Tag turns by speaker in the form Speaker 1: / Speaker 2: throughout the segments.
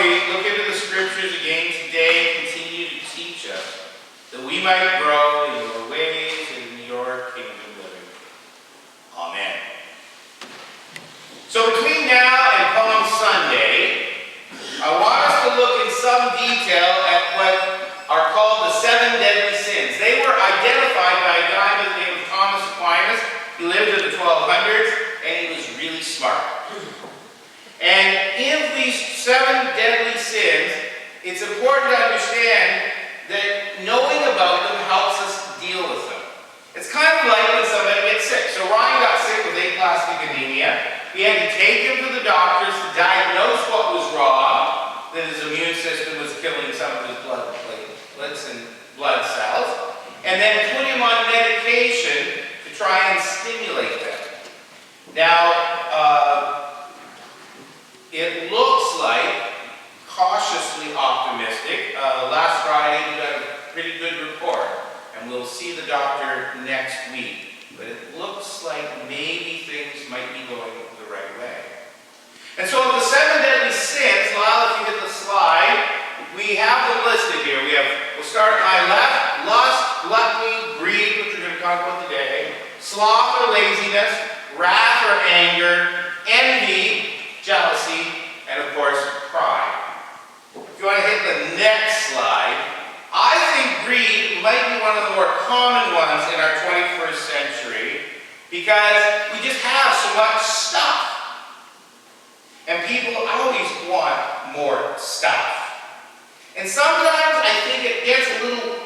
Speaker 1: we look into the scriptures again today, continue to teach us that we might grow in your ways and in your kingdom living. Amen. So between now and Palm Sunday, I want us to look in some detail at what are called the 7 deadly sins. They were identified by a guy by the name of Thomas Aquinas. He lived in the 1200s, and he was really smart. And in these 7 deadly sins, it's important to understand that knowing about them helps us deal with them. It's kind of like when somebody gets sick. So Ryan got sick with aplastic anemia. We had to take him to the doctors to diagnose what was wrong, that his immune system was killing some of his blood platelets and blood cells, and then put him on medication to try and stimulate them. Now, it looks like cautiously optimistic. Last Friday we got a pretty good report, and we'll see the doctor next week. But it looks like maybe things might be going the right way. And so of the 7 deadly sins, Lyle, if you hit the slide, we have them listed here. We'll start at my left: lust, gluttony, greed, which we're going to talk about today, sloth or laziness, wrath or anger, envy, jealousy, and of course, pride. If you want to hit the next slide, I think greed might be one of the more common ones in our 21st century because we just have so much stuff. And people always want more stuff. And sometimes I think it gets a little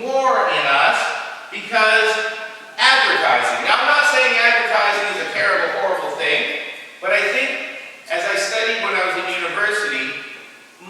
Speaker 1: more in us because advertising. Now, I'm not saying advertising is a terrible, horrible thing, but I think as I studied when I was in university,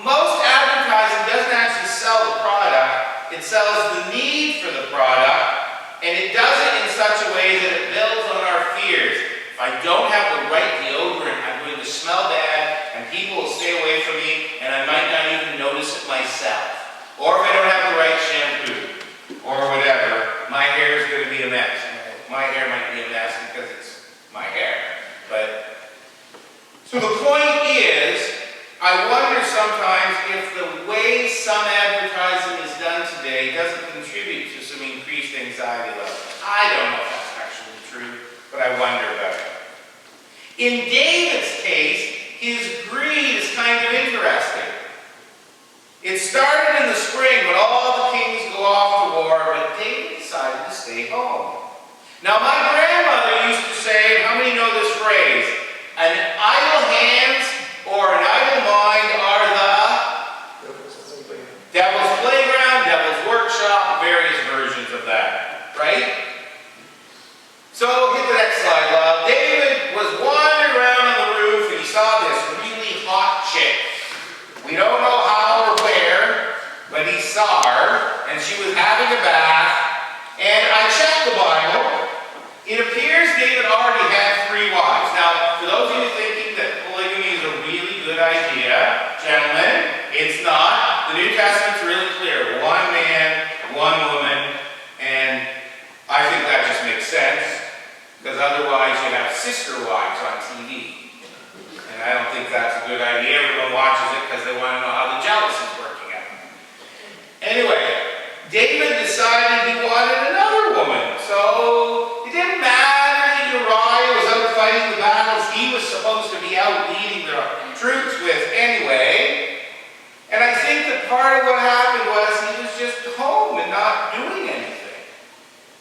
Speaker 1: most advertising doesn't actually sell the product. It sells the need for the product, and it does it in such a way that it builds on our fears. If I don't have the right deodorant, I'm going to smell bad, and people will stay away from me, and I might not even notice it myself. Or if I don't have the right shampoo, or whatever, my hair is going to be a mess. My hair might be a mess because it's my hair. So the point is, I wonder sometimes if the way some advertising is done today doesn't contribute to some increased anxiety levels. I don't know if that's actually true, but I wonder about it. In David's case, his greed is kind of interesting. It started in the spring when all the kings go off to war, but David decided to stay home. Now, my grandmother used to say, how many know this phrase? An idle hands or an idle mind are the devil's playground, devil's workshop, various versions of that, right? So, hit the next slide, Lyle. David was wandering around on the roof and he saw this really hot chick. We don't know how or where, but he saw her and she was having a bath. And I checked the Bible. It appears David already had 3 wives. Now, for those of you thinking that polygamy is a really good idea, gentlemen, it's not. The New Testament's really clear. 1 man, 1 woman, and I think that just makes sense, because otherwise you have sister wives on TV. And I don't think that's a good idea. Everyone watches it because they want to know how the jealousy's working out. Anyway, David decided he wanted another woman. So it didn't matter that Uriah was out fighting the battles he was supposed to be out leading the troops with anyway. And I think that part of what happened was he was just home and not doing anything.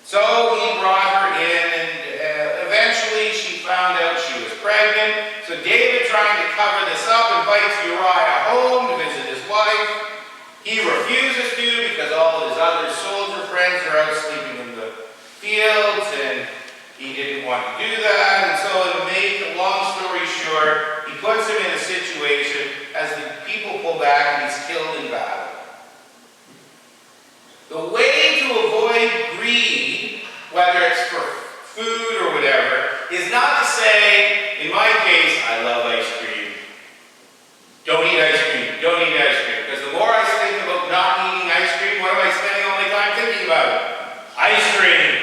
Speaker 1: So he brought her in, and eventually she found out she was pregnant. So David, trying to cover this up, invites Uriah home to visit his wife. He refuses to because all of his other soldier friends are out sleeping in the fields, and he didn't want to do that. And so to make a long story short, he puts him in a situation as the people pull back and he's killed in battle. The way to avoid greed, whether it's for food or whatever, is not to say, in my case, I love ice cream. Don't eat ice cream. Don't eat ice cream. Because the more I think about not eating ice cream, what am I spending all my time thinking about? Ice cream.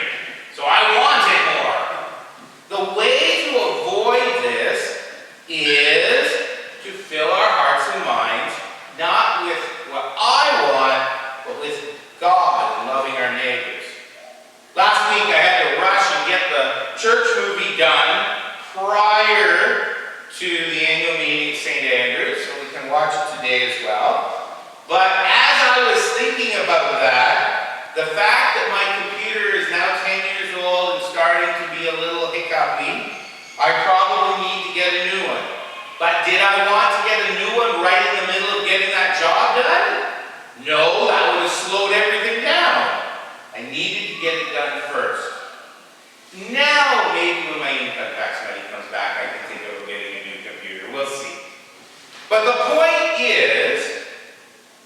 Speaker 1: So I want it more. The way to avoid this is to fill our hearts and minds a meeting at St. Andrews, so we can watch it today as well. But as I was thinking about that, the fact that my computer is now 10 years old and starting to be a little hiccupy, I probably need to get a new one. But did I want to get a new one right in the middle of getting that job done? No, that would have slowed everything down. I needed to get it done first. Now, maybe when my income tax money comes back, I can think about getting a new computer. We'll see. But the point is,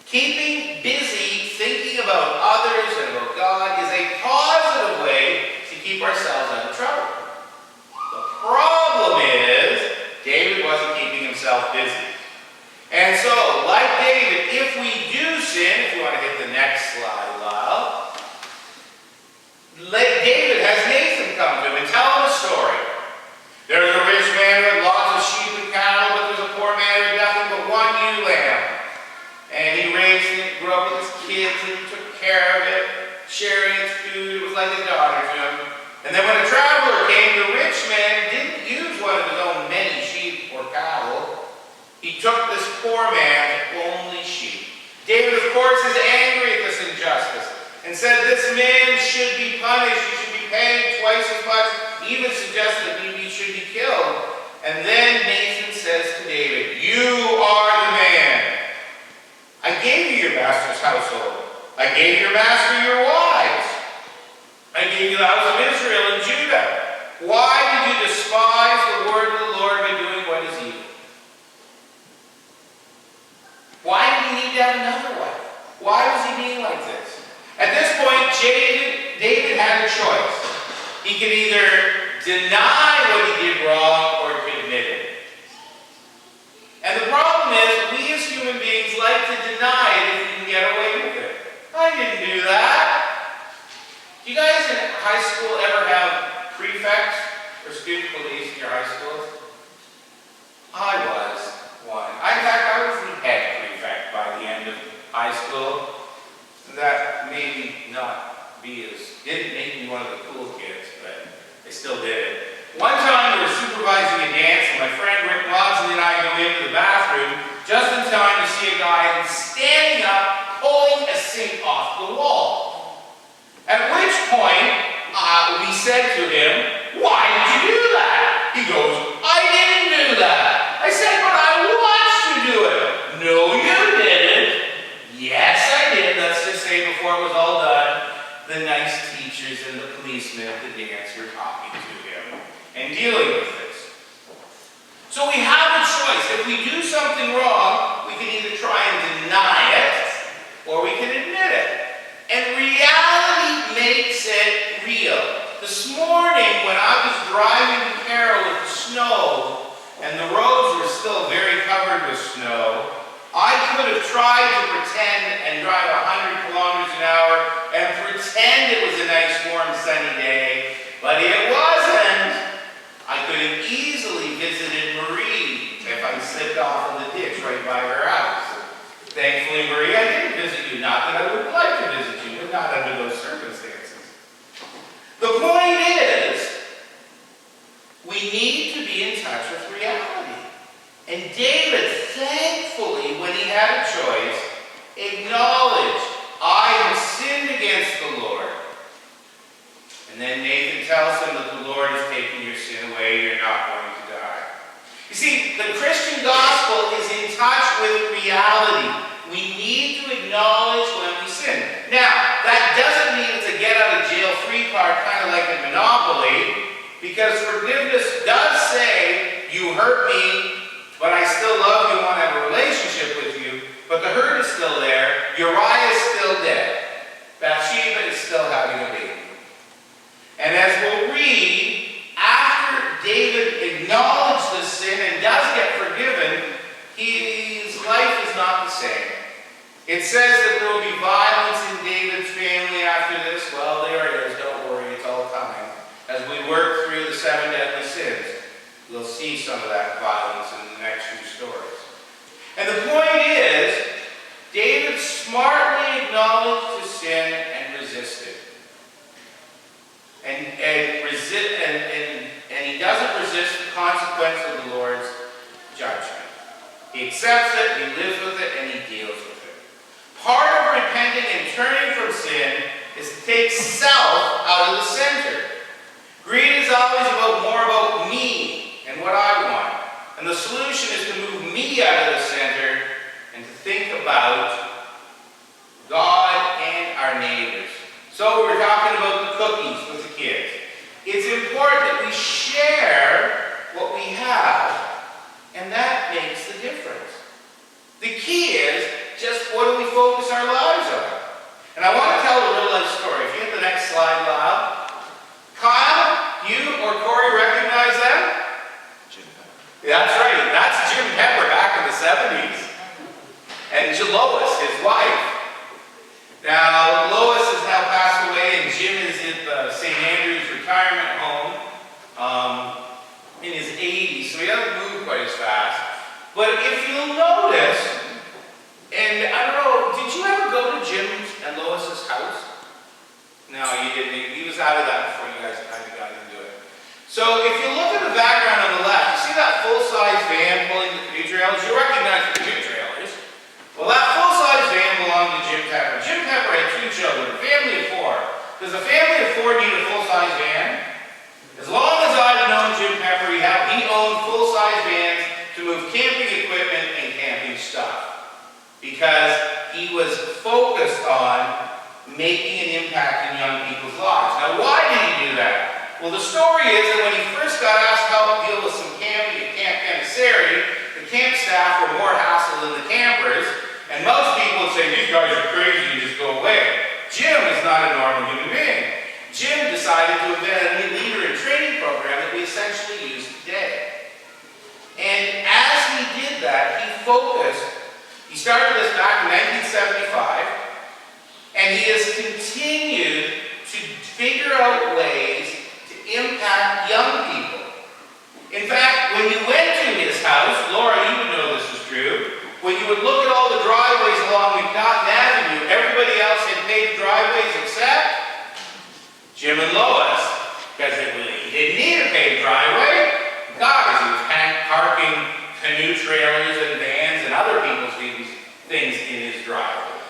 Speaker 1: keeping busy thinking about others and about God is a positive way to keep ourselves out of trouble. The problem is, David wasn't keeping himself busy. And so, like David, if we do sin, if you want to hit the next slide, Lyle, David has Nathan come to him and tell him a story. There's a rich man with lots of sheep and cattle, but there's a poor man with nothing but one ewe lamb. And he raised it, grew up with his kids, and he took care of it, sharing its food. It was like a daughter to him. And then when a traveler came, the rich man didn't use one of his own many sheep or cattle. He took this poor man's only sheep. David, of course, is angry at this injustice and said this man should be punished. He should be paid twice as much. He even suggests that he should be killed. And then Nathan says to David, "You are the man. I gave you your master's household. I gave your master your wives. I gave you the house of Israel and Judah. Why did you despise the word of the Lord by doing what is evil?" Why did he need to have another wife? Why was he being like this? At this point, David had a choice. He could either deny what he did wrong or admit it. And the problem is, we as human beings like to deny it if we can get away with it. I didn't do that. Do you guys in high school ever have prefects or student police in your high schools? I was one. In fact, I was the head prefect by the end of high school. That maybe not be didn't make me one of the cool kids, but I still did it. One time we were supervising a dance and my friend Rick Watson and I go into the bathroom just in time to see a guy standing up pulling a sink off the wall. At which point we said to him, "Why did you do that?" He goes, "I didn't do that." I said, "But I watched you do it." "No, you didn't." "Yes, I did." Let's just say before it was all done, the nice teachers and the policemen at the dance were talking to him and dealing with this. So we have a choice. If we do something wrong, we can either try and deny it or we can admit it. And reality makes it real. This morning when I was driving to Carroll with the snow and the roads were still very covered with snow, I could have tried to pretend and drive 100 kilometers an hour and pretend it was a nice warm sunny day, but it wasn't. I could have easily visited Marie if I slipped off in the ditch right by her house. Thankfully, Marie, I didn't visit you. Not that I would like to visit you, but not under those circumstances. The point is, we need to be in touch with reality. And David, thankfully, when he had a choice, acknowledged, "I have sinned against the Lord." And then Nathan tells him that the Lord has taken your sin away, you're not going to die. You see, the Christian gospel is in touch with reality. We need to acknowledge when we sin. Now, that doesn't mean it's a get-out-of-jail-free card, kind of like in Monopoly, because forgiveness does say, "You hurt me, but I still love you and want to have a relationship with you," but the hurt is still there. Uriah is still dead. Bathsheba is still having a baby. And as we'll read, after David acknowledged the sin and does get forgiven, his life is not the same. It says that there will be violence in David's family after this. Well, there it is. Don't worry, it's all coming. As we work through the 7 deadly sins, we'll see some of that violence in the next few stories. And the point is, David smartly acknowledged his sin and resisted. And he doesn't resist the consequence of the Lord's judgment. He accepts it, he lives with it, and he deals with it. Part of repenting and turning from sin is to take self out of the center. Greed is always more about me and what I want. And the solution is to move me out of the center and to think about God and our neighbors. So we're talking about the cookies with the kids. It's important that we share what we have, and that makes the difference. The key is just what do we focus our lives on? And I want to tell a real life story. If you hit the next slide, Lyle. Kyle, you or Corey recognize them? Jim Pepper. That's right. That's Jim Pepper back in the 70s. And Lois, his wife. Now, Lois has now passed away, and Jim is at the St. Andrew's retirement home in his 80s, so he doesn't move quite as fast. But if you'll notice, and I don't know, did you ever go to Jim's and Lois's house? No, you didn't. He was out of that before you guys kind of got into it. So if you look at the background on the left, you see that full-size van pulling the canoe trailers? You recognize the canoe trailers. Well, that full-size van belonged to Jim Pepper. Jim Pepper had 2 children, a family of 4. Does a family of 4 need a full-size van? As long as I've known Jim Pepper, he owned full-size vans to move camping equipment and camping stuff, because he was focused on making an impact in young people's lives. Now, why did he do that? Well, the story is that when he first got asked how to deal with some camping at Camp Canassary, the camp staff were more hassle than the campers, and most people would say, these guys are crazy, you just go away. Jim is not a normal human being. Jim decided to invent a new leader and training program that we essentially use today. And as he did that, he focused. He started this back in 1975, and he has continued to figure out ways to impact young people. In fact, when you went to his house, Laura, you would know this is true, when you would look at all the driveways along McNaughton Avenue, everybody else had paved driveways except Jim and Lois, because he didn't need a paved driveway. God, he was parking canoe trailers and vans and other people's things in his driveway.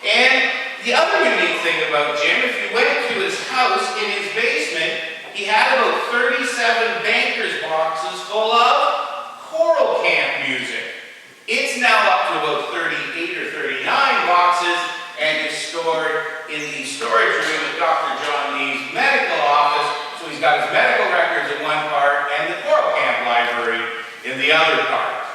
Speaker 1: And the other unique thing about Jim, if you went to his house, in his basement, he had about 37 bankers boxes full of choral camp music. It's now up to about 38 or 39 boxes, and is stored in the storage room at Dr. John Nee's medical office. So he's got his medical records in one part and the choral camp library in the other part.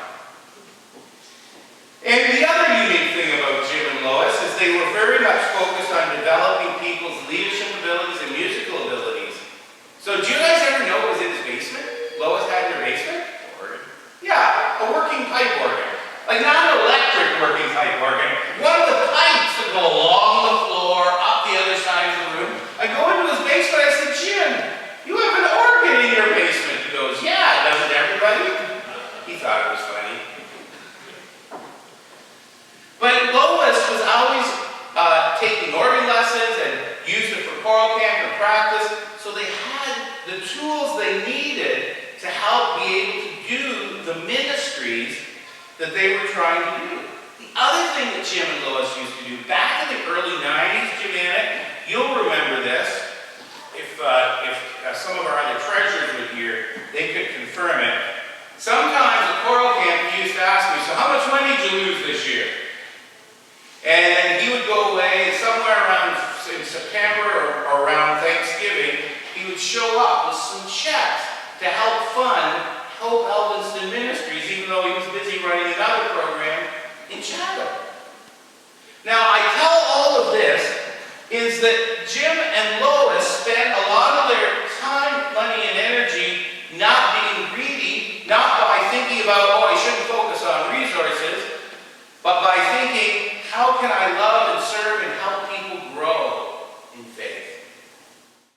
Speaker 1: And the other unique thing about Jim and Lois is they were very much focused on developing people's leadership abilities and musical abilities. So do you guys ever know what was in his basement? Lois had in her basement? Organ. Yeah, a working pipe organ. Like not an electric working pipe organ. One of the pipes that go along the floor, up the other side of the room. I go into his basement, I said, Jim, you have an organ in your basement. He goes, yeah, doesn't everybody? He thought it was funny. But Lois was always taking organ lessons and used it for choral camp and practice, so they had the tools they needed to help be able to do the ministries that they were trying to do. The other thing that Jim and Lois used to do, back in the early 90s, Jim Anna, you'll remember this. If some of our other treasurers were here, they could confirm it. Sometimes at choral camp, he used to ask me, so how much money did you lose this year? And then he would go away, and somewhere around in September or around Thanksgiving, he would show up with some checks to help fund Hope Elvinston Ministries, even though he was busy running another program in Chatham. Now, I tell all of this is that Jim